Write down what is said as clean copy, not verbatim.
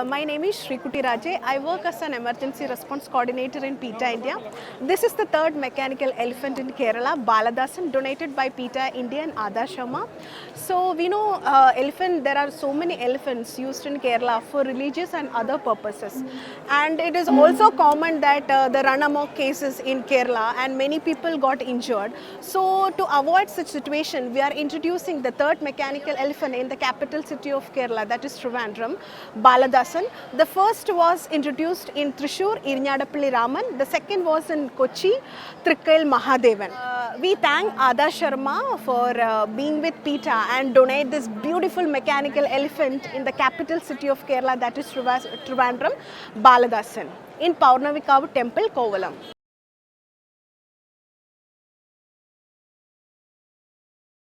My name is Shrikuti Raje. I work as an emergency response coordinator in PETA India. This is the third mechanical elephant in Kerala, Baladhasan, donated by PETA India and Adah Sharma. So we know elephant. There are so many elephants used in Kerala for religious and other purposes, and it is also common that the run-amok cases in Kerala and many people got injured. So to avoid such situation, we are introducing the third mechanical elephant in the capital city of Kerala, that is Trivandrum, Baladhasan. The first was introduced in Thrissur, Irinyadappally Raman. The second was in Kochi, Thrikkayil Mahadevan. We thank Adah Sharma for being with PETA and donate this beautiful mechanical elephant in the capital city of Kerala, that is Trivandrum, Baladhasan, in Paurnavikavu Temple, Kovalam.